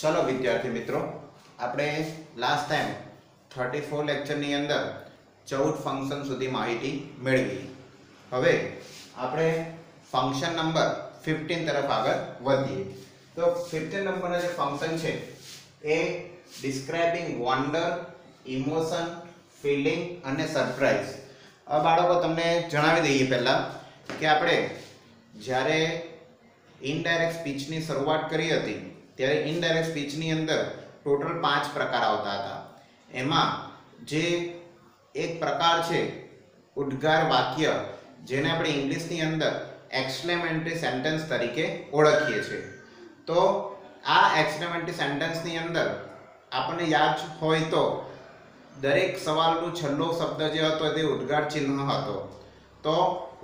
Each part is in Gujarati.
चलो विद्यार्थी मित्रों, આપણે લાસ્ટ ટાઈમ 34 લેક્ચરની અંદર 14 ફંક્શન સુધી માહિતી મેળવી. હવે આપણે ફંક્શન નંબર 15 તરફ આગળ વધીએ. તો 15 નંબરના જે ફંક્શન છે એ ડિસ્ક્રાઇબિંગ વન્ડર, ઇમોશન, ફીલિંગ અને સરપ્રાઈઝ. આ બાળકો તમને જણાવી દઈએ પહેલા કે આપણે જ્યારે ઇનડાયરેક્ટ સ્પીચની શરૂઆત કરી હતી ત્યારે ઇનડાયરેક્ટ સ્પીચની અંદર ટોટલ 5 પ્રકાર આવતા હતા. એમાં જે એક પ્રકાર છે ઉદ્ગાર વાક્ય, જેને આપણે ઇંગ્લિશની અંદર એક્સક્લેમેટરી સેન્ટેન્સ તરીકે ઓળખીએ છીએ. તો આ એક્સક્લેમેટરી સેન્ટેન્સની અંદર આપણને યાદ હોય તો દરેક સવાલનો છેલ્લો શબ્દ જે હતો તે ઉદ્ગાર ચિહ્ન હતો. તો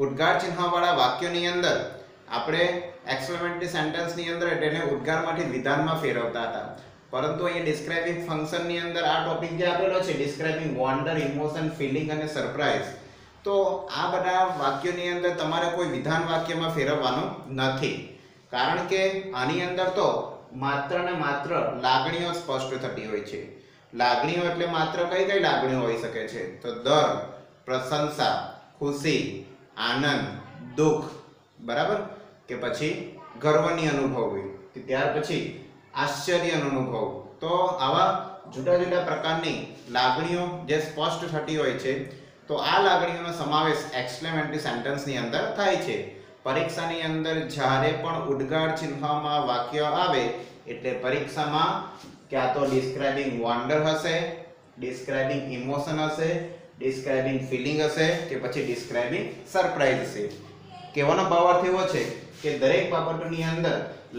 ઉદ્ગાર ચિહ્નવાળા વાક્યોની અંદર આપણે એક્સક્લેમેટરી સેન્ટેન્સની અંદર તેને ઉદ્ગારમાંથી વિધાનમાં ફેરવતા હતા. પરંતુ અહીંયા ડિસ્ક્રાઇબિંગ ફંક્શનની અંદર આ ટોપિક જે આપેલો છે ડિસ્ક્રાઇબિંગ વન્ડર, ઇમોશન, ફીલિંગ અને સરપ્રાઈઝ, તો આ બધા વાક્યોની અંદર તમારે કોઈ વિધાન વાક્યમાં ફેરવવાનું નથી. કારણ કે આની અંદર તો માત્ર ને માત્ર લાગણીઓ સ્પષ્ટ થતી હોય છે. લાગણીઓ એટલે માત્ર કઈ કઈ લાગણીઓ હોઈ શકે છે? તો દર્દ, પ્રશંસા, ખુશી, આનંદ, દુઃખ, બરાબર, કે પછી ગર્વની અનુભવવી, કે ત્યાર પછી આશ્ચર્યનો અનુભવ. તો આવા જુદા જુદા પ્રકારની લાગણીઓ જે સ્પષ્ટ થતી હોય છે, તો આ લાગણીઓનો સમાવેશ એક્સક્લેમેટરી સેન્ટેન્સની અંદર થાય છે. પરીક્ષાની અંદર જ્યારે પણ ઉદ્ગાર ચિહ્નમાં વાક્ય આવે એટલે પરીક્ષામાં ક્યાં તો ડિસ્ક્રાઇબિંગ વન્ડર હશે, ડિસ્ક્રાઇબિંગ ઇમોશન હશે, ડિસ્ક્રાઇબિંગ ફીલિંગ હશે, કે પછી ડિસ્ક્રાઇબિંગ સરપ્રાઈઝ હશે. કહેવાનો ભાવ અર્થ એવો છે કે દરેક બાબતોની અંદર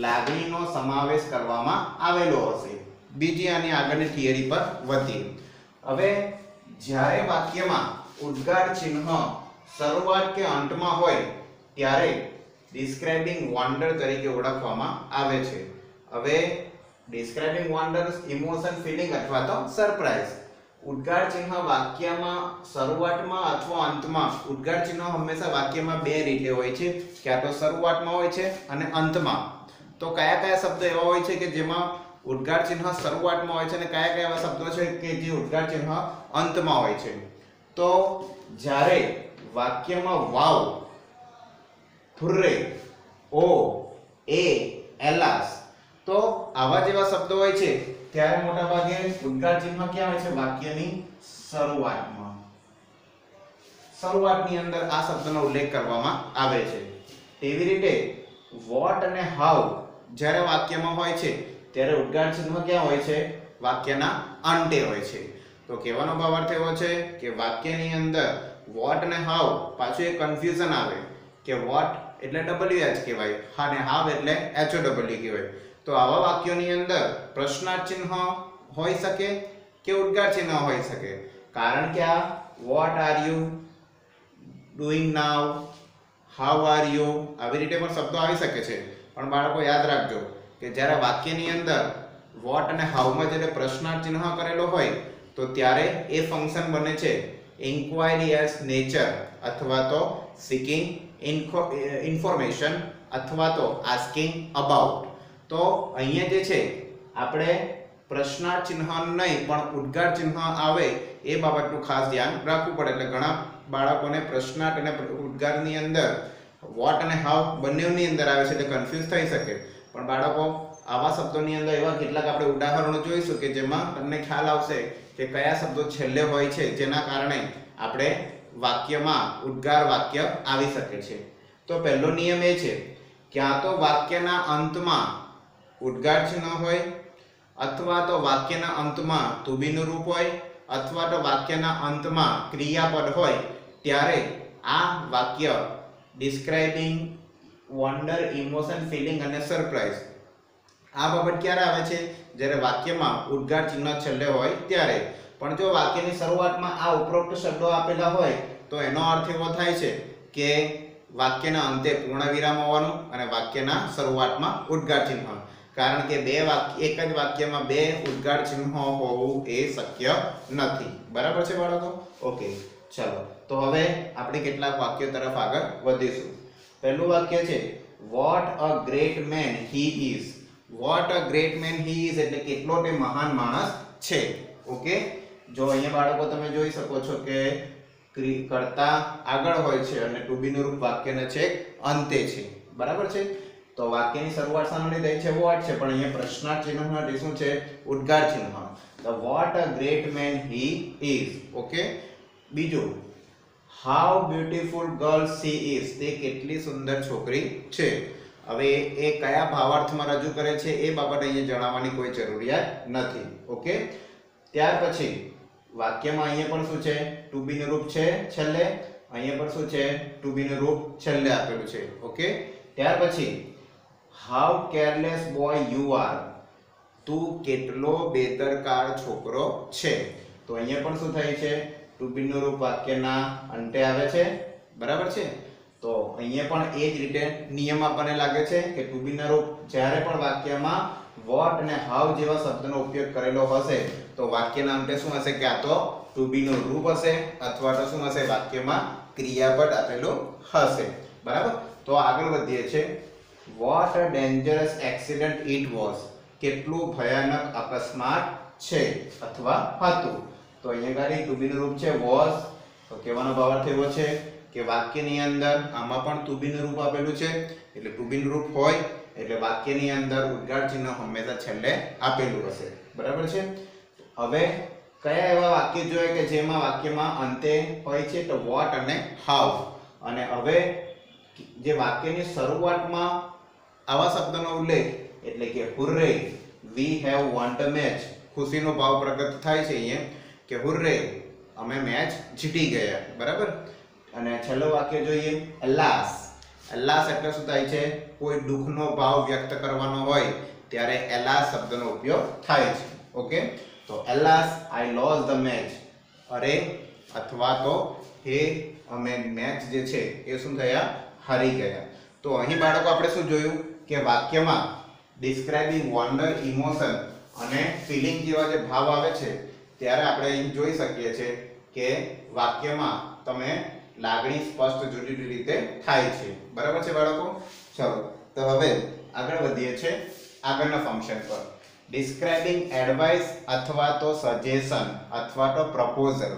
લાગણીનો સમાવેશ કરવામાં આવેલો હશે. બીજી આની આગળની થિયરી પર વધીએ. હવે જ્યારે વાક્યમાં ઉદ્ગાર ચિહ્ન શરૂઆત કે અંતમાં હોય ત્યારે ડિસ્ક્રાઇબિંગ વન્ડર તરીકે ઓળખવામાં આવે છે. હવે ડિસ્ક્રાઇબિંગ વન્ડર, ઇમોશન, ફીલિંગ અથવા તો સરપ્રાઈઝ. ઉદ્ગાર ચિહ્ન વાક્યમાં શરૂઆતમાં અથવા અંતમાં, ઉદ્ગાર ચિહ્ન હંમેશા વાક્યમાં બે રીતે હોય છે, ક્યાં તો શરૂઆતમાં હોય છે અને અંતમાં. તો કયા કયા શબ્દો એવા હોય છે કે જેમાં ઉદ્ગાર ચિહ્ન શરૂઆતમાં હોય છે અને કયા કયા એવા શબ્દો છે કે જે ઉદ્ગાર ચિહ્ન અંતમાં હોય છે? તો જ્યારે વાક્યમાં વાવ, હુર્રે, ઓ, એ, એલાસ, તો આવા જેવા શબ્દો હોય છે ત્યારે મોટા ભાગે ઉદ્ગાર ચિહ્ન ક્યાં હોય છે? વાક્યની શરૂઆતમાં. શરૂઆતની અંદર આ શબ્દનો ઉલ્લેખ કરવામાં આવે છે. તેવી રીતે વોટ અને હાઉ જ્યારે વાક્યમાં હોય છે ત્યારે ઉદ્ગાર ચિહ્ન ક્યાં હોય છે? વાક્યના અંતે હોય છે. તો કહેવાનો ભાવ અર્થ એવો છે કે વાક્યની અંદર વોટ અને હાઉ પાછું એક કન્ફ્યુઝન આવે કે વોટ એટલે WH કહેવાય અને હાવ એટલે HOW કહેવાય. તો આવા વાક્યોની અંદર પ્રશ્નાર્થ ચિહ્ન હોઈ શકે કે ઉદ્ગાર ચિહ્ન હોઈ શકે. કારણ કે આ what are you doing now, how are you, આવી રીતે પણ શબ્દો આવી શકે છે. પણ બાળકો યાદ રાખજો કે જ્યારે વાક્યની અંદર વોટ અને હાઉમાં જ્યારે પ્રશ્નાર્થ ચિહ્ન કરેલો હોય તો ત્યારે એ ફંક્શન બને છે ઇન્ક્વાયરી એઝ નેચર અથવા તો સીકિંગ ઇન્ફોર્મેશન અથવા તો આસ્કિંગ અબાઉટ. તો અહીંયા જે છે આપણે પ્રશ્નાર્થ ચિહ્ન નહીં પણ ઉદ્ગાર ચિહ્ન આવે એ બાબતનું ખાસ ધ્યાન રાખવું પડે. એટલે ઘણા બાળકોને પ્રશ્નાર્થ અને ઉદ્ગારની અંદર વોટ અને હાઉ બંનેની અંદર આવે છે એટલે કન્ફ્યુઝ થઈ શકે. પણ બાળકો આવા શબ્દોની અંદર એવા કેટલાક આપણે ઉદાહરણો જોઈશું કે જેમાં તમને ખ્યાલ આવશે કે કયા શબ્દો છેલ્લે હોય છે જેના કારણે આપણે વાક્યમાં ઉદ્ગાર વાક્ય આવી શકે છે. તો પહેલો નિયમ એ છે ક્યાં તો વાક્યના અંતમાં ઉદ્ગાર ચિહ્ન હોય અથવા તો વાક્યના અંતમાં to be નું રૂપ હોય અથવા તો વાક્યના અંતમાં ક્રિયાપદ હોય ત્યારે આ વાક્ય ડિસ્ક્રાઇબિંગ વન્ડર, ઇમોશન, ફીલિંગ અને સરપ્રાઈઝ. આ બાબત ક્યારે આવે છે? જ્યારે વાક્યમાં ઉદ્ગાર ચિહ્ન છેલ્લે હોય ત્યારે. પણ જો વાક્યની શરૂઆતમાં આ ઉપરોક્ત શબ્દો આપેલા હોય તો એનો અર્થ એવો થાય છે કે વાક્યના અંતે પૂર્ણ વિરામ હોવાનું અને વાક્યના શરૂઆતમાં ઉદ્ગાર ચિહ્ન. કારણ કે એક જ વાક્યમાં બે ઉદ્ગાર ચિહ્ન હોવું એ શક્ય નથી. બરાબર છે બાળકો? ઓકે, ચલો તો હવે આપણે કેટલાક વાક્યો તરફ આગળ વધીશું. પહેલું વાક્ય છે vote a great man he is. Vote a great man he is એટલે કેટલો તે મહાન માણસ છે. ઓકે, જો અહીંયા બાળકો તમે જોઈ શકો છો કે કરતા આગળ હોય છે અને ટુ બી નું રૂપ વાક્યના છેક અંતે છે. બરાબર છે. તો વાક્યની શરૂઆત શાનાથી થઈ છે? વોટ છે, પણ અહીંયા પ્રશ્નાર્થ ચિહ્ન માટે શું છે? ઉદ્ગાર ચિહ્ન. The what a great man he is. Okay, બીજું how beautiful girl she is, તે કેટલી સુંદર છોકરી છે. હવે એ કયા ભાવાર્થમાં રજૂ કરે છે એ બાબત અહીંયા જણાવવાની કોઈ જરૂરિયાત નથી. ઓકે, ત્યાર પછી વાક્યમાં અહીંયા પણ શું છે? ટુ બી નું રૂપ છે છેલ્લે, અહીંયા પણ શું છે? ટુ બી નું રૂપ છેલ્લે આપેલું છે. ઓકે, ત્યાર પછી how careless boy you are, તું કેટલો બેદરકાર છોકરો છે. તો અહીંયા પણ શું થાય છે? ટુ બી નું રૂપ વાક્યના અંતે આવે છે. બરાબર છે. તો અહીંયા પણ એ જ રીતે નિયમ આપણને લાગે છે કે ટુ બી ના રૂપ જ્યારે પણ વાક્યમાં વોટ અને હાઉ જેવા શબ્દનો ઉપયોગ કરેલો હશે તો વાક્યના અંતે શું હશે? કે આ તો ટુ બી નું રૂપ હશે અથવા તો શું હશે? વાક્યમાં ક્રિયાપદ આપેલું હશે. બરાબર. તો આગળ વધીએ છે. What a dangerous accident it was, કેટલું ભયાનક અકસ્માત છે અથવા હતું. તો અહીંયા ગાડી ટુ બી નું રૂપ છે વોઝ. તો કહેવાનો ભાવાર્થ એવો છે કે વાક્યની અંદર આમાં પણ ટુ બી નું રૂપ આપેલું છે એટલે ટુ બી નું રૂપ હોય એટલે વાક્યની અંદર ઉદ્ગાર ચિહ્ન હંમેશા છેલ્લે આપેલું હશે. બરાબર છે. હવે કયા એવા વાક્ય જોઈએ કે જેમાં વાક્યમાં અંતે હોય છે? તો વોટ અને હાઉ. અને હવે જે વાક્યની શરૂઆતમાં આવા શબ્દનો ઉલ્લેખ એટલે કે hurray, we have won the match, ખુશીનો ભાવ પ્રગટ થાય છે અહીંયા કે હુર્રે, અમે મેચ જીતી ગયા. બરાબર. અને છેલ્લો વાક્ય જોઈએ એલાસ. એલાસ એટલે શું થાય છે? કોઈ દુઃખનો ભાવ વ્યક્ત કરવાનો હોય ત્યારે એલાસ શબ્દનો ઉપયોગ થાય છે. ઓકે, તો એલાસ આઈ લોst ધ મેચ, અરે અથવા તો હે અમે મેચ જે છે એ શું થયા? હારી ગયા. તો અહીં બાળકો આપણે શું જોયું કે વાક્યમાં ડિસ્ક્રાઇબિંગ વન્ડર, ઇમોશન અને ફિલિંગ જેવા જે ભાવ આવે છે ત્યારે આપણે અહીં જોઈ શકીએ છીએ કે વાક્યમાં તમે લાગણી સ્પષ્ટ જુદી જુદી રીતે થાય છે. બરાબર છે બાળકો. ચલો તો હવે આગળ વધીએ છીએ આગળના ફંક્શન પર. ડિસ્ક્રાઇબિંગ એડવાઇસ અથવા તો સજેશન અથવા તો પ્રપોઝલ.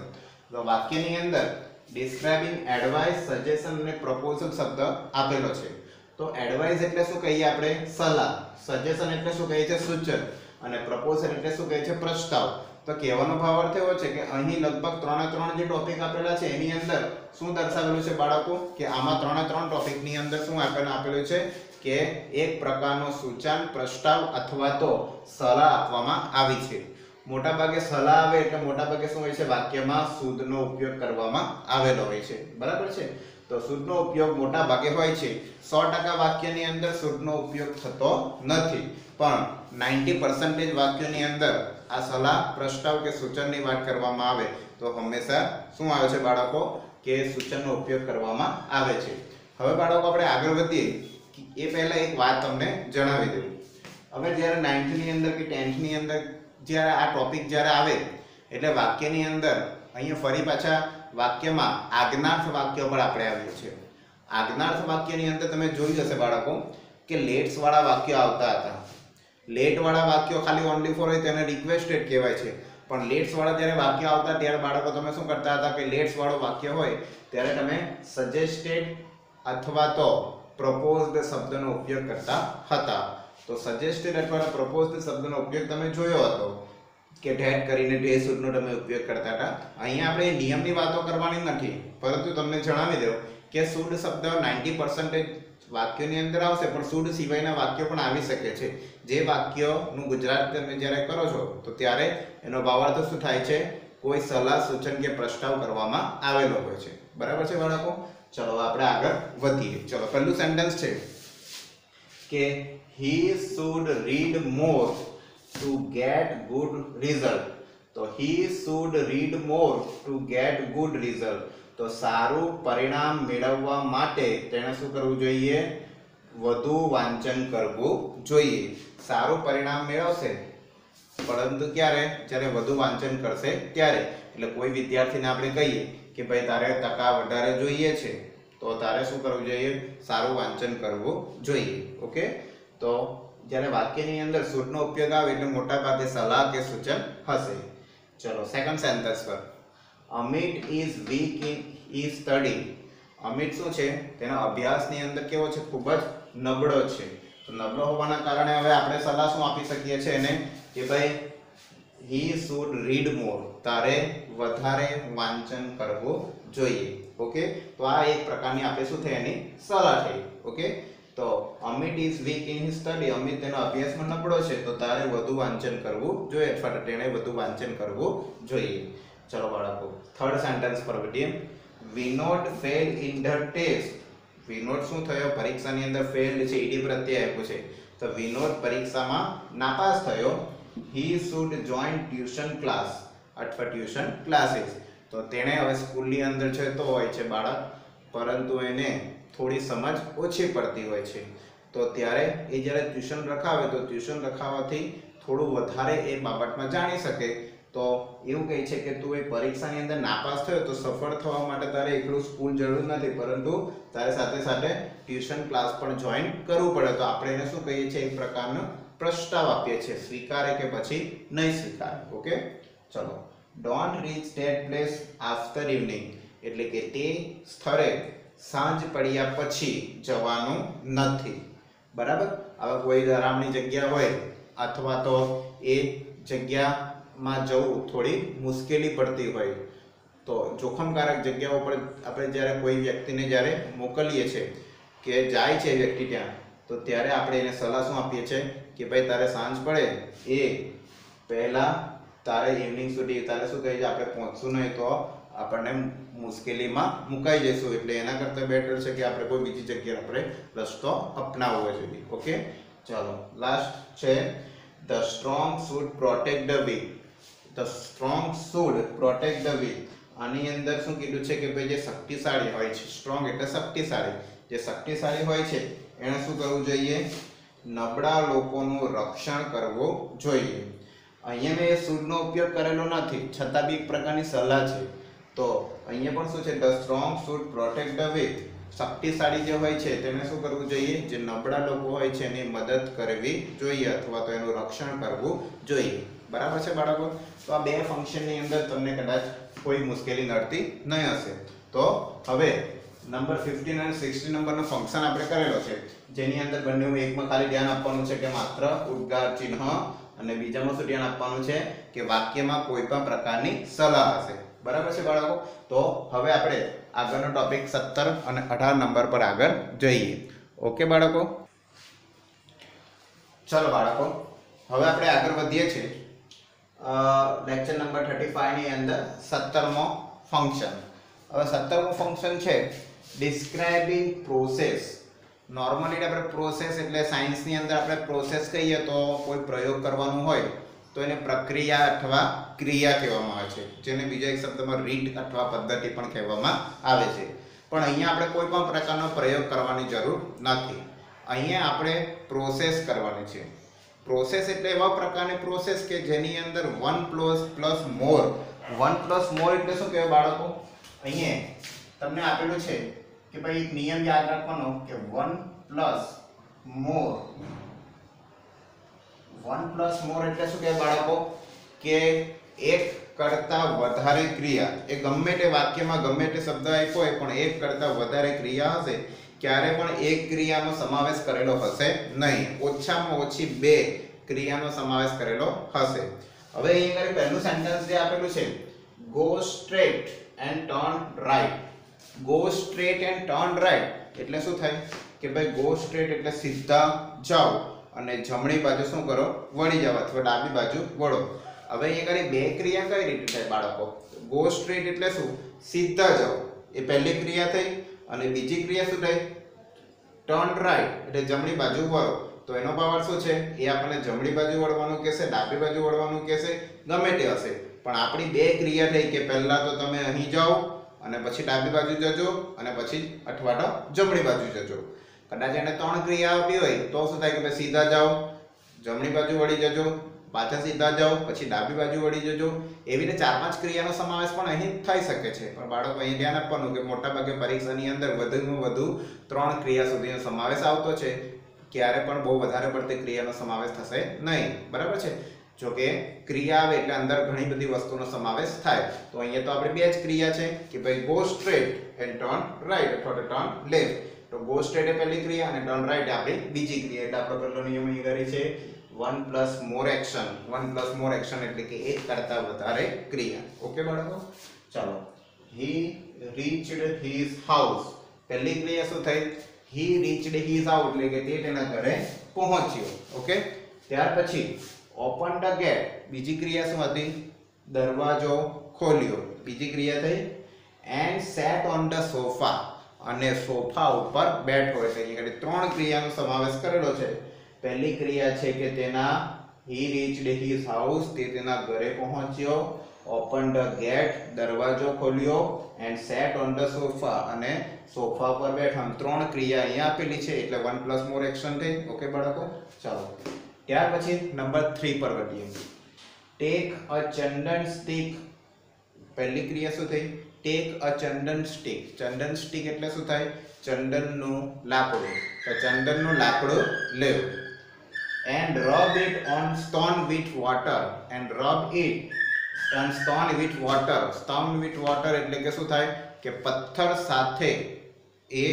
તો વાક્યની અંદર ડિસ્ક્રાઇબિંગ એડવાઇસ, સજેશન અને પ્રપોઝલ શબ્દ આપેલો છે. તો એડવાઇસ એટલે શું કહીએ આપણે? સલાહ. સજેશન એટલે શું કહીએ છે? સૂચન. અને પ્રપોઝલ એટલે શું કહીએ છે? પ્રસ્તાવ. તો કહેવાનો ભાવાર્થ એવો છે કે અહીં લગભગ 3 જે ટોપિક આપેલા છે એની અંદર શું દર્શાવેલું છે બાળકો? કે આમાં 3 ટોપિકની અંદર શું આપેલું છે કે એક પ્રકારનો સૂચન, પ્રસ્તાવ અથવા તો સલાહ આપવામાં આવી છે. મોટા ભાગે સલાહ આવે એટલે મોટા ભાગે શું હોય છે? વાક્યમાં શુદ્ધનો ઉપયોગ કરવામાં આવેલો હોય છે. બરાબર છે. તો શુદ્ધનો ઉપયોગ મોટા ભાગે હોય છે. 100% વાક્યની અંદર શુદ્ધનો ઉપયોગ થતો નથી, પણ 90% વાક્યોની અંદર આ સલાહ, પ્રસ્તાવ કે સૂચનની વાત કરવામાં આવે તો હંમેશા શું આવે છે બાળકો? કે સૂચનનો ઉપયોગ કરવામાં આવે છે. હવે બાળકો આપણે આગળ વધીએ એ પહેલા એક વાત તમને જણાવી દઉં. હવે જ્યારે 9th ની અંદર કે 10th ની અંદર જ્યારે આ ટોપિક જ્યારે આવે એટલે વાક્યની અંદર અહીંયા ફરી પાછા વાક્યમાં આજ્ઞાર્થ વાક્ય પર આપણે આવ્યું છે. આજ્ઞાર્થ વાક્યની અંદર તમે જોઈ જશે બાળકો કે લેટ્સ વાળા વાક્યો આવતા હતા. લેટ વાળા વાક્યો ખાલી ઓનલી ફોર હોય તેને રિક્વેસ્ટેડ કહેવાય છે. પણ લેટ્સ વાળા જ્યારે વાક્ય આવતા ત્યારે બાળકો તમે શું કરતા હતા કે લેટ્સ વાળો વાક્ય હોય ત્યારે તમે સજેસ્ટેડ અથવા તો પ્રપોઝડ શબ્દનો ઉપયોગ કરતા હતા. તો સજેસ્ટેડ અથવા પ્રપોઝડ શબ્દનો ઉપયોગ તમે જોયો હતો કે ધેટ કરીને તે શબ્દનો તમે ઉપયોગ કરતા હતા. અહીંયા આપણે નિયમની વાતો કરવાની નથી, પરંતુ તમને જણાવી દઉં કે શુદ્ધ શબ્દ 90% વાક્યોની અંદર આવશે, પણ શુદ્ધ સિવાયના વાક્યો પણ આવી શકે છે. જે વાક્યનું ગુજરાત તમે જ્યારે કરો છો તો ત્યારે એનો ભાવાર્થ શું થાય છે? કોઈ સલાહ, સૂચન કે પ્રસ્તાવ કરવામાં આવેલો હોય છે. બરાબર છે બાળકો. ચલો આપણે આગળ વધીએ. ચલો પહેલું સેન્ટેન્સ છે કે he should read more to get good result. તો he should read more to get good result. તો સારું પરિણામ મેળવવા માટે તેણે શું કરવું જોઈએ? વધુ વાંચન કરવું જોઈએ. સારું પરિણામ મેળવશે પરંતુ ક્યારે? જ્યારે વધુ વાંચન કરશે ત્યારે. એટલે કોઈ વિદ્યાર્થીને આપણે કહીએ કે ભાઈ તારે ટકા વધારે જોઈએ છે તો તારે શું કરવું જોઈએ? સારું વાંચન કરવું જોઈએ. ઓકે, તો જ્યારે વાક્યની અંદર should નો ઉપયોગ આવે એટલે મોટા ભાગે સલાહ કે સૂચન હશે. ચલો સેકન્ડ સેન્ટેન્સ પર, Amit is weak in his study. Amit શું છે, તેનો અભ્યાસની અંદર કેવો છે, ખૂબ જ નબળો છે. તો નબળો હોવાના કારણે હવે આપણે સલાહ શું આપી શકીએ છીએ એને કે ભાઈ he should read more, તારે વધારે વાંચન કરવું જોઈએ. ઓકે, તો આ એક પ્રકારની આપણે શું થઈ એની સલાહ થઈ. ઓકે, તો Amit is weak in his study, Amit તેનો અભ્યાસમાં નબળો છે તો તારે વધુ વાંચન કરવું જોઈએ અથવા તેણે વધુ વાંચન કરવું જોઈએ. ચલો બાળકો થર્ડ સેન્ટેન્સ પર વધીએ. Vinod fail in the test. Vinod શું થયો, પરીક્ષાની અંદર ફેલ છે, ઈડી પ્રત્યય આપ્યો છે તો વિનોદ પરીક્ષામાં નાપાસ થયો. he should join tuition class અથવા ટ્યુશન ક્લાસીસ. તો તેણે હવે સ્કૂલની અંદર છે તો હોય છે બાળક, પરંતુ એને થોડી સમજ ઓછી પડતી હોય છે. તો ત્યારે એ જ્યારે ટ્યુશન રખાવે તો ટ્યુશન રખાવવાથી થોડું વધારે એ બાબતમાં જાણી શકે. તો એવું કહે છે કે તું એ પરીક્ષાની અંદર નાપાસ થયો તો સફળ થવા માટે તારે એકલું સ્કૂલ જરૂર નથી, પરંતુ તારે સાથે સાથે ટ્યુશન ક્લાસ પણ જોઈન કરવું પડે. તો આપણે એને શું કહીએ છીએ, એક પ્રકારનો પ્રસ્તાવ આપીએ છીએ, સ્વીકારે કે પછી નહીં સ્વીકારે. ઓકે, ચલો don't reach that place after evening, એટલે કે તે સ્થળે સાંજ પડ્યા પછી જવાનું નથી. બરાબર, હવે કોઈ ડરામણી જગ્યા હોય અથવા તો એ જગ્યામાં જવું થોડી મુશ્કેલી પડતી હોય તો જોખમકારક જગ્યાઓ પર આપણે જ્યારે કોઈ વ્યક્તિને જ્યારે મોકલીએ છીએ કે જાય છે વ્યક્તિ ત્યાં, તો ત્યારે આપણે એને સલાહ શું આપીએ છીએ કે ભાઈ તારે સાંજ પડે એ પહેલા તારે ઇવનિંગ સુધી તારે શું કહે છે આપણે પહોંચશું નહીં તો આપણને મુશ્કેલીમાં મુકાઈ જઈશું. એટલે એના કરતાં બેટર છે કે આપણે કોઈ બીજી જગ્યાએ આપણે રસ્તો અપનાવવો જોઈએ. ઓકે, ચાલો લાસ્ટ છે the strong should protect the weak. The strong should protect the weak. આની અંદર શું કીધું છે કે ભાઈ જે શક્તિશાળી હોય છે, સ્ટ્રોંગ એટલે શક્તિશાળી, જે શક્તિશાળી હોય છે એને શું કરવું જોઈએ, નબળા લોકોનું રક્ષણ કરવું જોઈએ. અહીંયા મેં શુડ નો ઉપયોગ કરેલો નથી, છતાં બી એક પ્રકારની સલાહ છે. તો અહીંયા પણ શું છે, the strong should protect the weak. શક્તિશાળી જે હોય છે તેને શું કરવું જોઈએ, જે નબળા લોકો હોય છે એની મદદ કરવી જોઈએ અથવા તો એનું રક્ષણ કરવું જોઈએ. બરાબર છે બાળકો? તો આ બે ફંક્શનની અંદર તમને કદાચ કોઈ મુશ્કેલી નડતી નહીં હશે. તો હવે નંબર 15 અને 16 નંબરનો ફંક્શન આપણે કરેલો છે, જેની અંદર બંનેમાં એકમાં ખાલી ધ્યાન આપવાનું છે કે માત્ર ઉદ્ગાર ચિહ્ન, અને બીજામાં શું ધ્યાન આપવાનું છે કે વાક્યમાં કોઈ પણ પ્રકારની સલાહ હશે. બરાબર છે બાળકો? તો હવે આપણે આગળનો ટોપિક 17 અને 18 નંબર પર આગળ જઈએ. ઓકે બાળકો, ચલો બાળકો હવે આપણે આગળ વધીએ છીએ લેક્ચર નંબર 35 ની અંદર 17મો ફંક્શન. હવે 17મું ફંક્શન છે ડિસ્ક્રાઇબિંગ પ્રોસેસ. નોર્મલી આપણે પ્રોસેસ એટલે સાયન્સની અંદર આપણે પ્રોસેસ કહીએ તો કોઈ પ્રયોગ કરવાનું હોય તો એને પ્રક્રિયા અથવા ક્રિયા કહેવામાં આવે છે, જેને બીજા એક શબ્દમાં રીત અથવા પદ્ધતિ પણ કહેવામાં આવે છે. પણ અહીંયા આપણે કોઈ પણ પ્રકારનો પ્રયોગ કરવાની જરૂર નથી. અહીંયા આપણે પ્રોસેસ કરવાની છે. પ્રોસેસ એટલે એવા પ્રકારની પ્રોસેસ કે જેની અંદર 1 પ્લસ મોર. 1 પ્લસ મોર એટલે શું કહેવાય બાળકો? અહીંયા તમને આપેલું છે કે ભાઈ એક નિયમ યાદ રાખવાનો કે 1 પ્લસ મોર. 1 પ્લસ મોર એટલે શું કહેવાય બાળકો? કે એક કરતા વધારે ક્રિયા. એ ગમે તે વાક્યમાં ગમે તે શબ્દ આપ્યો હોય પણ એક કરતા વધારે ક્રિયા હશે, ક્યારે પણ એક ક્રિયાનો સમાવેશ કરેલો હશે નહીં. ઓછામાં ઓછી 2 ક્રિયાનો સમાવેશ કરેલો હશે. હવે અહીંયા પહેલું સેન્ટેન્સ જે આપેલું છે go straight and turn right. Go straight and turn right એટલે શું થાય કે ભાઈ ગો સ્ટ્રેટ એટલે સીધા જાઓ અને જમણી બાજુ શું કરો, વળી જાવ અથવા ડાબી બાજુ વળો. હવે અહીંયા બે ક્રિયા કઈ રીતે થાય બાળકો? ગો સ્ટ્રેટ એટલે શું, સીધા જાઓ, એ પહેલી ક્રિયા થઈ. અને બીજી ક્રિયા શું થઈ, ટર્ન રાઈટ એટલે જમણી બાજુ વળો. તો એનો પાવર શું છે, એ આપણને જમણી બાજુ વળવાનું કહેશે, ડાબી બાજુ વળવાનું કહેશે, ગમે તે હશે. પણ આપણી બે ક્રિયા થઈ કે પહેલા તો તમે અહીં જાઓ અને પછી ડાબી બાજુ જજો અને પછી અથવા તો જમણી બાજુ જજો. કદાચ એને 3 ક્રિયા આપી હોય તો શું થાય કે ભાઈ સીધા જાઓ, જમણી બાજુ વળી જજો, પાછા સીધા જાઓ, પછી ડાબી બાજુ વળી જજો. એવી રીતે 4-5 ક્રિયાનો સમાવેશ પણ અહીં થઈ શકે છે. પણ બાળકો અહીં ધ્યાન આપવાનું કે મોટાભાગે પરીક્ષાની અંદર વધુમાં વધુ 3 ક્રિયા સુધીનો સમાવેશ આવતો છે. ક્યારે પણ બહુ વધારે પડતી ક્રિયાનો સમાવેશ થશે નહીં, બરાબર છે। જો કે ક્રિયા આવે એટલે અંદર ઘણી બધી વસ્તુનો સમાવેશ થાય। તો અહીંયા તો આપણે બે જ ક્રિયા છે કે ભાઈ go straight and turn right અથવા તો ટર્ન લેફ્ટ। તો ગો સ્ટ્રેટ એ પહેલી ક્રિયા અને ટર્ન રાઈટ એ આપણી બીજી ક્રિયા। એટલે આપણો પહેલો નિયમ અહીં કરે છે 1 plus more action. 1 plus more action એટલે કે એક કરતા વધારે ક્રિયા। ઓકે બાળકો, ચાલો। હી રીચ્ડ હિઝ હાઉસ, પહેલી ક્રિયા શું થઈ? હી રીચ્ડ હિઝ હાઉસ એટલે કે તે તેના ઘરે પહોંચ્યો। ઓકે, ત્યાર પછી ઓપન ધ ગેટ, બીજી ક્રિયા શું હતી? દરવાજો ખોલ્યો, બીજી ક્રિયા થઈ। And sat on the sofa, અને સોફા ઉપર બેઠો, એટલે અહીંયા ત્રણ ક્રિયાનો સમાવેશ કરેલો છે। પહેલી ક્રિયા છે કે તેના હી રીચ્ડ હિઝ હાઉસ, તે તેના ઘરે પહોંચ્યો। ઓપન ધ ગેટ, દરવાજો ખોલ્યો। And sat on the sofa, અને સોફા પર બેઠા। ત્રણ ક્રિયા અહીંયા આપેલી છે એટલે 1 પ્લસ મોર એક્શન થઈ। ઓકે બાળકો, ચાલો। ત્યાર પછી નંબર 3 પર વધીએ। ટેક અ ચંદન સ્ટિક, પહેલી ક્રિયા શું થઈ? Tech a chandan stick. Chandan stick એટલે શું થાય? ચંદનનું લાકડું। તો ચંદનનું લાકડું લેવું। And rub it on stone with water, and rub it on stone with water. Stone with water એટલે કે શું થાય? કે પથ્થર સાથે એ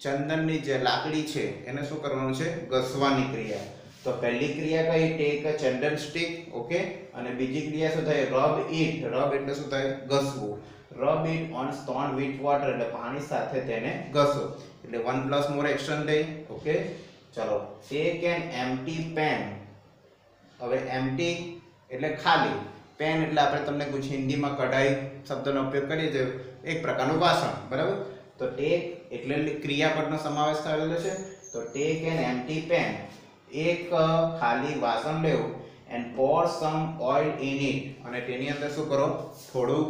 ચંદનની જે લાકડી છે એને શું કરવાનું છે? ઘસવાની ક્રિયા। તો પહેલી ક્રિયા કઈ? Tech a chandan stick. Okay, અને બીજી ક્રિયા શું થાય? Rub it. રબ એટલે શું થાય? ઘસવું। Rub it on stone with water એટલે પાણી સાથે તેને ઘસો, એટલે 1 પ્લસ મોર એક્શન થઈ। ઓકે, ચલો। ટેક એન એમ્પ્ટી પેન, હવે એમ્પ્ટી એટલે ખાલી, પેન એટલે આપણે તમને કુછ હિન્દીમાં કઢાઈ શબ્દનો ઉપયોગ કરીએ છીએ, એક પ્રકારનું વાસણ, બરાબર। તો ટેક એટલે ક્રિયાપદનો સમાવેશ થયેલો છે। તો ટેક એન એમ્પ્ટી પેન, એક ખાલી વાસણ લેવું। And Por sum oil in it, અને તેની અંદર શું કરો? થોડું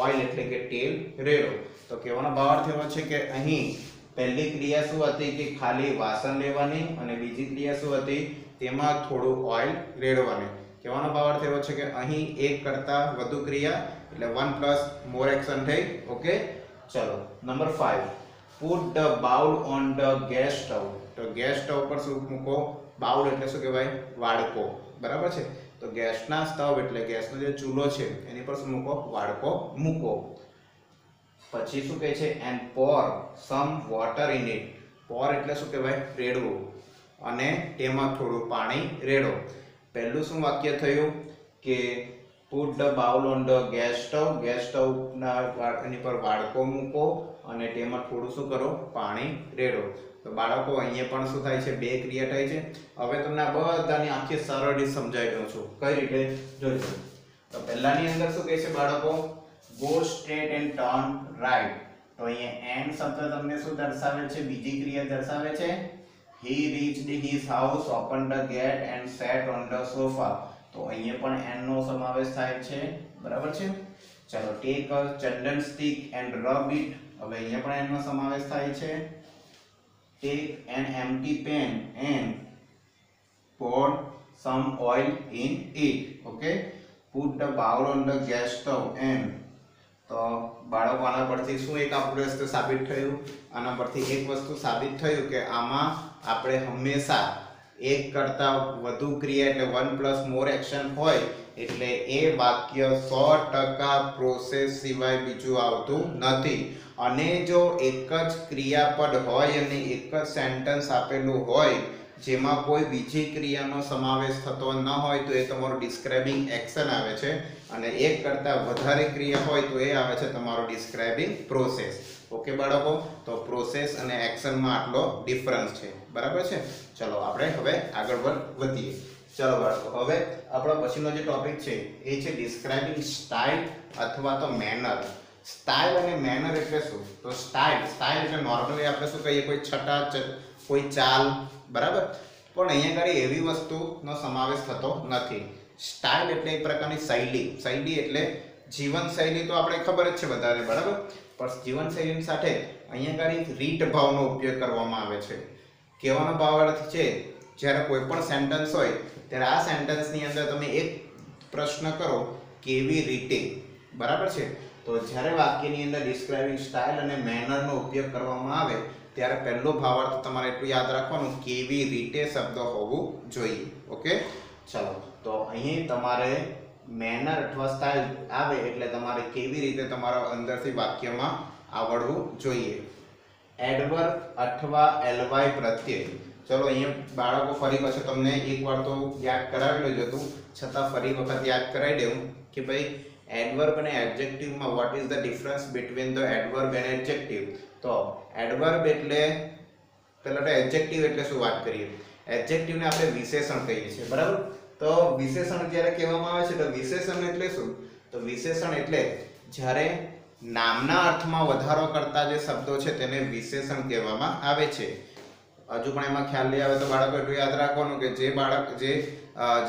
ઓઇલ એટલે કે તેલ રેડો। તો કહેવાનો ભાવાર્થ એવો છે કે અહીં પહેલી ક્રિયા શું હતી? કે ખાલી વાસણ લેવાની, અને બીજી ક્રિયા શું હતી? તેમાં થોડું ઓઇલ રેડવાની। કહેવાનો ભાવાર્થ એવો છે કે અહીં એક કરતા વધુ ક્રિયા એટલે 1 પ્લસ મોર એક્શન થઈ। ઓકે, ચલો। Number 5, put the bowl on the gas stove. તો ગેસ સ્ટવ પર શું મૂકો? બાઉલ એટલે શું કહેવાય? વાડકો, બરાબર છે। તો ગેસના સ્ટવ એટલે ગેસનો જે ચૂલો છે એની પર શું મૂકો? વાડકો મૂકો। પછી શું કહે છે? And Por some water in it. પોર એટલે શું કહેવાય? રેડવું, અને તેમાં થોડું પાણી રેડો। પહેલું શું વાક્ય થયું? કે put the bowl on the gas stove, gas સ્ટવના એની પર વાડકો મૂકો અને તેમાં થોડું શું કરો? પાણી રેડો। તો બાળકો અહીંયા પણ શું થાય છે? બે ક્રિયા થાય છે। હવે તમને આ બધાની આખી સરળ રીત સમજાવી દઉં છું, કઈ રીતે જોઈશું। તો પહેલાની અંદર શું કહે છે બાળકો? Go straight and turn right. તો અહીંયા એન્ડ શબ્દ તમને શું દર્શાવે છે? બીજી ક્રિયા દર્શાવે છે। He reached his house, opened the gate and sat on the sofa। તો અહીંયા પણ એન્ડ નો સમાવેશ થાય છે, બરાબર છે। ચાલો, take a chandan stick and rub it, હવે અહીંયા પણ એન્ડ નો સમાવેશ થાય છે। Take an empty pan and pour some oil in it। ઓકે, put the bowl on the gas stove and, તો બાળકો આના પરથી શું એક આપણું વસ્તુ સાબિત થયું? આના પરથી એક વસ્તુ સાબિત થયું કે આમાં આપણે હંમેશા એક કરતા વધુ ક્રિયા એટલે 1 પ્લસ મોર એક્શન હોય એટલે એ વાક્ય 100% પ્રોસેસ સિવાય બીજું આવતું નથી। અને જો એક જ ક્રિયાપદ હોય અને એક જ સેન્ટેન્સ આપેલું હોય જેમાં કોઈ બીજી ક્રિયાનો સમાવેશ થતો ન હોય તો એ તમારું ડિસ્ક્રાઇબિંગ એક્શન આવે છે, અને એક કરતા વધારે ક્રિયા હોય તો એ આવે છે તમારો ડિસ્ક્રાઇબિંગ પ્રોસેસ। ઓકે બાળકો, તો પ્રોસેસ અને એક્શનમાં આટલો ડિફરન્સ છે, બરાબર છે। ચલો આપણે હવે આગળ વધીએ। ચલો બાળકો, હવે આપણો પછીનો જે ટોપિક છે એ છે ડિસ્ક્રાઇબિંગ સ્ટાઇલ અથવા તો મેનર। સ્ટાઇલ અને મેનર એટલે શું? તો સ્ટાઇલ એટલે નોર્મલી આપણે શું કહીએ? કોઈ છટા, કોઈ ચાલ, બરાબર। પણ અહીંયા આગળ એવી વસ્તુનો સમાવેશ થતો નથી। સ્ટાઇલ એટલે એક પ્રકારની શૈલી। શૈલી એટલે જીવનશૈલી તો આપણે ખબર જ છે બધાને, બરાબર। પણ જીવનશૈલી સાથે અહીંયા આગળ રીત ભાવનો ઉપયોગ કરવામાં આવે છે। કહેવાનો ભાવાર્થ છે જ્યારે કોઈ પણ સેન્ટેન્સ હોય ત્યારે આ સેન્ટેન્સની અંદર તમે એક પ્રશ્ન કરો કેવી રીતે, બરાબર છે। તો જ્યારે વાક્યની અંદર ડિસ્ક્રાઇબિંગ સ્ટાઇલ અને મેનરનો ઉપયોગ કરવામાં આવે ત્યારે પહેલો ભાવાર્થ તમારે એટલું યાદ રાખવાનું કેવી રીતે શબ્દ હોવું જોઈએ. ઓકે, ચલો તો અહીં તમારે મેનર અથવા સ્ટાઇલ આવે એટલે તમારે કેવી રીતે તમારા અંદરથી વાક્યમાં આવડવું જોઈએ. એડવર્બ અથવા એલવાય પ્રત્યય. ચલો અહીંયા બાળકો ફરી પાછું તમને એકવાર તો યાદ કરાવેલું જ હતું, છતાં ફરી વખત યાદ કરાવી દઉં કે ભાઈ એડવર્બ અને એડજેક્ટિવમાં what is the difference between the adverb and adjective. તો એડવર્બ એટલે પહેલા તો એડજેક્ટિવ એટલે શું વાત કરીએ. એડજેક્ટિવને આપણે વિશેષણ કહીએ છીએ, બરાબર. તો વિશેષણ જ્યારે કહેવામાં આવે છે તો વિશેષણ એટલે શું? તો વિશેષણ એટલે જ્યારે નામના અર્થમાં વધારો કરતા જે શબ્દો છે તેને વિશેષણ કહેવામાં આવે છે. હજુ પણ એમાં ખ્યાલ નહીં આવે તો બાળકો એટલું યાદ રાખવાનું કે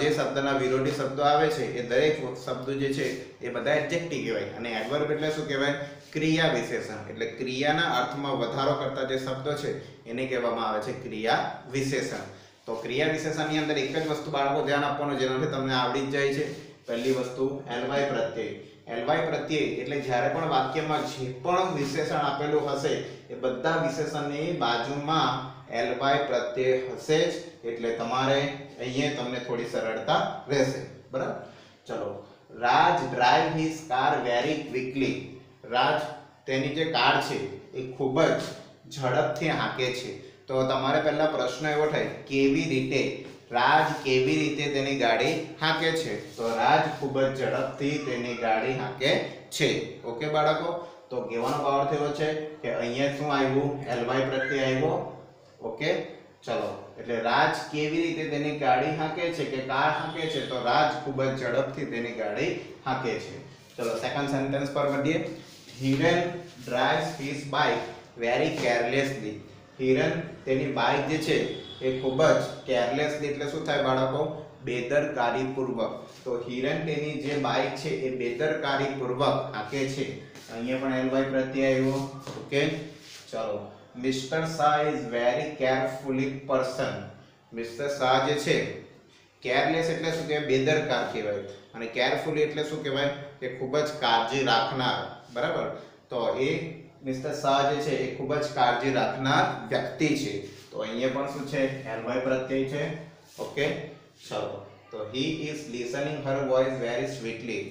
જે શબ્દના વિરોધી શબ્દો આવે છે એ દરેક શબ્દો જે છે એ બધા એડજેક્ટિવ કહેવાય. અને એડવર્બ એટલે શું કહેવાય? ક્રિયા વિશેષણ. એટલે ક્રિયાના અર્થમાં વધારો કરતા જે શબ્દો છે એને કહેવામાં આવે છે ક્રિયા વિશેષણ. તો ક્રિયા વિશેષણની અંદર એક જ વસ્તુ બાળકો ધ્યાન આપવાનું જેનાથી તમને આવડી જ જાય છે. પહેલી વસ્તુ એલવાય પ્રત્યય. એલવાય પ્રત્યય એટલે જ્યારે પણ વાક્યમાં જે પણ વિશેષણ આપેલું હશે એ બધા વિશેષણની બાજુમાં એલવાય પ્રત્યય હશે જ. એટલે તમારે અહીંયા તમને થોડી સરળતા રહેશે, બરાબર. ચલો, Raj drive his car very quickly. Raj તેની જે કાર છે એ ખૂબ જ ઝડપથી હાંકે છે. તો તમારે પહેલા પ્રશ્ન એવો થાય કેવી રીતે? રાજ કેવી રીતે તેની ગાડી હાંકે છે? તો રાજ ખૂબ જ ઝડપથી તેની ગાડી હાંકે છે. ઓકે બાળકો, તો કહેવાનો ભાવાર્થ એવો છે કે અહીંયા શું આવ્યું? એલવાય પ્રત્યય આવ્યો. ઓકે, ચલો, એટલે રાજ કેવી રીતે તેની ગાડી હાંકે છે કે કાર હાંકે છે? તો રાજ ખૂબ જ ઝડપથી તેની ગાડી હાંકે છે. ચલો સેકન્ડ સેન્ટેન્સ પર વધીએ. Hiren drives his bike very carelessly. Hiren તેની બાઇક જે છે એ ખૂબ જ કેરલેસલી એટલે શું થાય બાળકો? બેદરકારીપૂર્વક. તો હિરન તેની જે બાઇક છે એ બેદરકારીપૂર્વક હાંકે છે. અહીંયા પણ એલવાય પ્રત્યય આવ્યો. ઓકે, ચલો, mister Shah is very carefully person. Mister Shah જે છે કેરલેસ એટલે શું કહેવાય? બેદરકાર કહેવાય. અને કેરફુલી એટલે શું કહેવાય? કે ખૂબ જ કાળજી રાખનાર, બરાબર. તો એ મિસ્ટર શાહ જે છે એ ખૂબ જ કાળજી રાખનાર વ્યક્તિ છે. તો અહીંયા પણ શું છે? એલવાય પ્રત્યય છે. ઓકે, ચલો, તો he is listening Har voice very સ્વીટલી.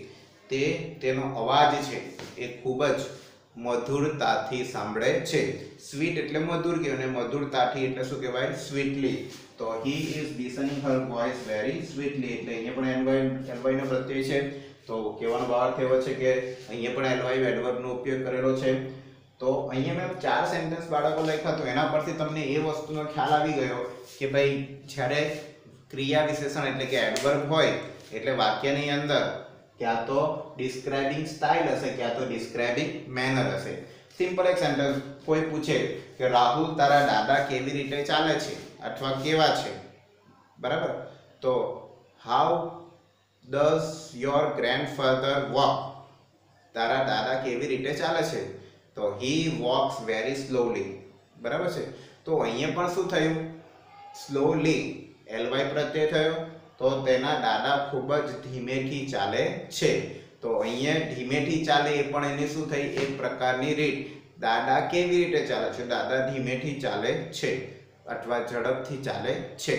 તે તેનો અવાજ છે એ ખૂબ જ મધુરતાથી સાંભળે છે. સ્વીટ એટલે મધુર કહેવાય, અને મધુરતાથી એટલે શું કહેવાય? સ્વીટલી. તો he is listening Har voice very સ્વીટલી એટલે અહીંયા પણ એલવાય નો પ્રત્યય છે. તો કહેવાનો ભાવાર્થ એવો છે કે અહીંયા પણ એલવાય એડવર્બનો ઉપયોગ કરેલો છે. તો અહીંયા મેં 4 સેન્ટેન્સ બાળકો લખ્યા તો એના પરથી તમને એ વસ્તુનો ખ્યાલ આવી ગયો કે ભાઈ જ્યારે ક્રિયા વિશેષણ એટલે કે એડવર્બ હોય એટલે વાક્યની અંદર ક્યાં તો ડિસ્ક્રાઇબિંગ સ્ટાઇલ હશે, ક્યાં તો ડિસ્ક્રાઇબિંગ મેનર હશે. સિમ્પલ એક સેન્ટેન્સ કોઈ પૂછે કે રાહુલ તારા દાદા કેવી રીતે ચાલે છે અથવા કેવા છે, બરાબર. તો how does your grandfather walk. તારા દાદા કેવી રીતે ચાલે છે? તો હી વોક્સ વેરી સ્લોલી, બરાબર છે. તો અહીંયા પણ શું થયું? સ્લોલી એલવાય પ્રત્યય થયો. તો તેના દાદા ખૂબ જ ધીમેથી ચાલે છે. તો અહીંયા ધીમેથી ચાલે એ પણ એની શું થઈ? એક પ્રકારની રીત. દાદા કેવી રીતે ચાલે છે? દાદા ધીમેથી ચાલે છે અથવા ઝડપથી ચાલે છે,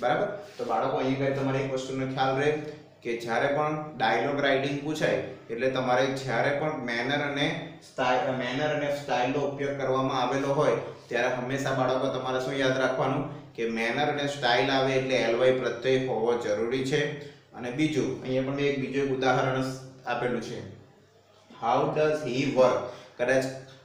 બરાબર. તો બાળકો અહીંયા કઈ તમારે એક વસ્તુનો ખ્યાલ રહે કે જ્યારે પણ ડાયલોગ રાઇટિંગ પૂછાય એટલે તમારે જ્યારે પણ મેનર અને સ્ટાઇલનો ઉપયોગ કરવામાં આવેલો હોય ત્યારે હંમેશા બાળકો તમારે શું યાદ રાખવાનું કે મેનર અને સ્ટાઇલ આવે એટલે એલવાય પ્રત્યય હોવો જરૂરી છે. અને બીજું અહીંયા પણ બીજું એક ઉદાહરણ આપેલું છે, હાઉ ડઝ હી વર્ક. કદાચ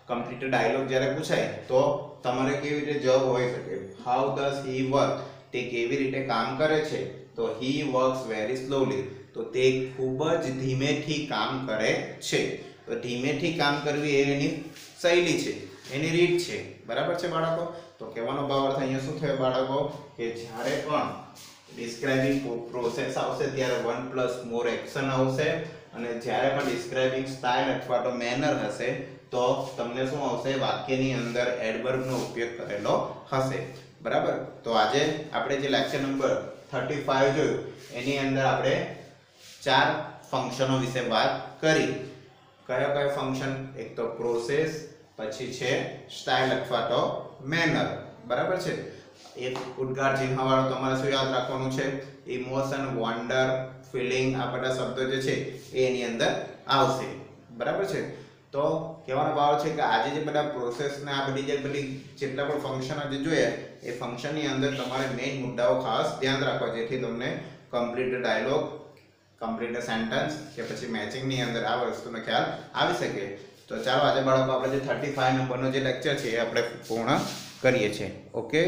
કમ્પ્લીટ ડાયલોગ જ્યારે પૂછાય તો તમારે કેવી રીતે જવાબ હોઈ શકે? હાઉ ડઝ હી વર્ક, તે કેવી રીતે કામ કરે છે? તો હી વર્ક્સ વેરી સ્લોલી, તો તે ખૂબ જ ધીમેથી કામ કરે છે. તો ધીમેથી કામ કરવી એ એની શૈલી છે, એની રીત છે, બરાબર છે બાળકો. તો કહેવાનો ભાવાર્થ અહીંયા શું થયો બાળકો કે જ્યારે પણ ડિસ્ક્રાઇબિંગ પ્રોસેસ આવશે ત્યારે વન પ્લસ મોર એક્શન આવશે, અને જ્યારે પણ ડિસ્ક્રાઇબિંગ સ્ટાઇલ અથવા તો મેનર હશે તો તમને શું આવશે? વાક્યની અંદર એડવર્બનો ઉપયોગ કરેલો હશે, બરાબર. તો આજે આપણે જે લેક્ચર નંબર 35 જોયું એની અંદર આપણે 4 ફંક્શનો વિશે વાત કરી. કયા કયા ફંક્શન? એક તો પ્રોસેસ, પછી છે સ્ટાઇલ અથવા તો મેનર, બરાબર છે. એક ઉદ્ગાર ચિહ્ન વાળો તમારે શું યાદ રાખવાનું છે? ઇમોશન, વન્ડર, ફિલિંગ, આ બધા શબ્દો જે છે એ એની અંદર આવશે, બરાબર છે. તો કહેવાનો ભાવ છે કે આજે જે બધા પ્રોસેસ ને આ બધી જે જેટલા પણ ફંક્શન આજે જોયા એ ફંક્શનની અંદર તમારે મેઇન મુદ્દાઓ ખાસ ધ્યાન રાખવા, જેથી તમને કમ્પ્લીટ ડાયલોગ, કમ્પ્લીટ સેન્ટેન્સ કે પછી મેચિંગની અંદર આ વસ્તુનો ખ્યાલ આવી શકે. તો ચાલો આજે બાળકો આપણે જે 35 નંબરનો જે લેક્ચર છે એ આપણે પૂર્ણ કરીએ છીએ. ઓકે.